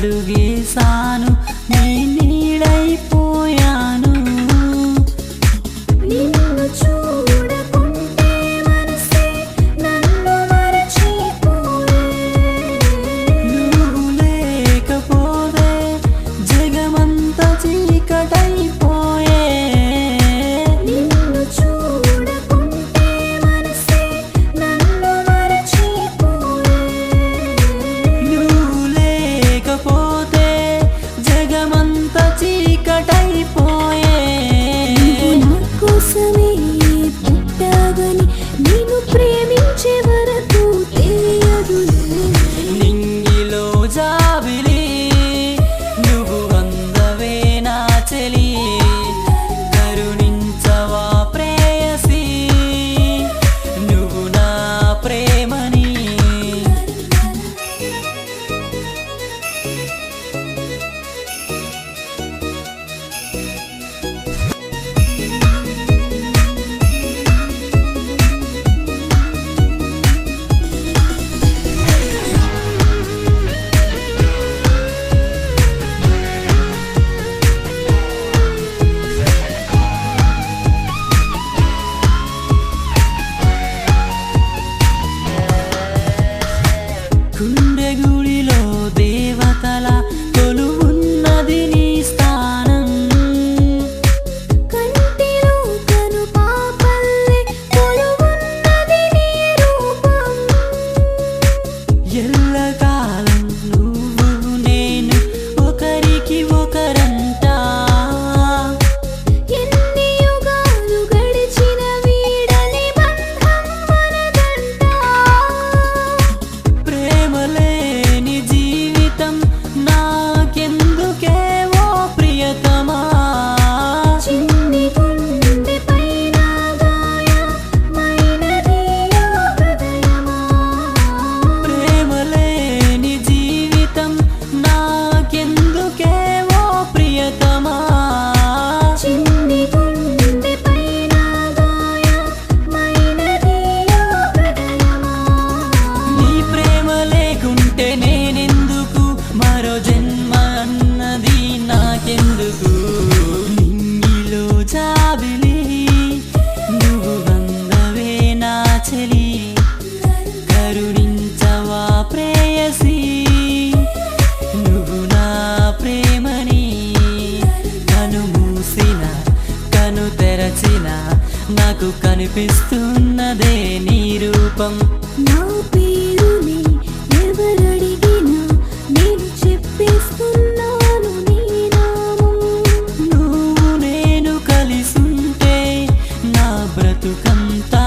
అడుగేశాను నీ నీడైపోయాను నిన్ను చూడకుంటే మనసే నన్ను మరచిపోయే నువ్వు లేకపోతే జగమంతా చీకటైపోయే నిన్ను చూడకుంటే మనసే నన్ను మరచిపోయే నువ్వు లేకపోతే జగమంతా చీకటైపోయే నా కోసమే పుట్టావని నేను ప్రేమించే వరకు తెలియదులే నింగిలో జాబిలి నువ్వు అందవే నా చెలి కరుణించవా ప్రేయసి నువ్వు నా ప్రేమని గుండె గుడిలో దేవతల కొలువున్నది నీ స్థానం కంటిలో కను పాపల్లే కొలువున్నది నీ రూపం ఎల్లకాలం నువ్వు నేను ఒకరికి ఒకరంట ఎన్ని యుగాలు గడిచిన వీడని బంధం మనదంట ప్రేమ లేని జీవితం నాకెందుకే ఓ ప్రియతమా చిన్ని గుండె పైన గాయమైనది ఆ హృదయమా ప్రేమ లేని జీవితం నాకెందుకే ఓ ప్రియతమా చిన్ని గుండె పైన గాయమైనది ఆ హృదయమా నీ ప్రేమ లేకుంటే నేనెందుకు మరో జన్మ అన్నది నాకెందుకు నింగిలో జాబిలి నువ్వు వందవే నా చెలి కరుణించవా ప్రేయసి నువ్వు నా ప్రేమని కను మూసిన కను తెరచిన నాకు కనిపిస్తున్నదే నీ రూపం నా పేరుని ఎవరడిగినా నేను చెప్పేస్తున్నాను నీ నామం నువ్వు నేను కలిసుంటే నా బ్రతుకంతా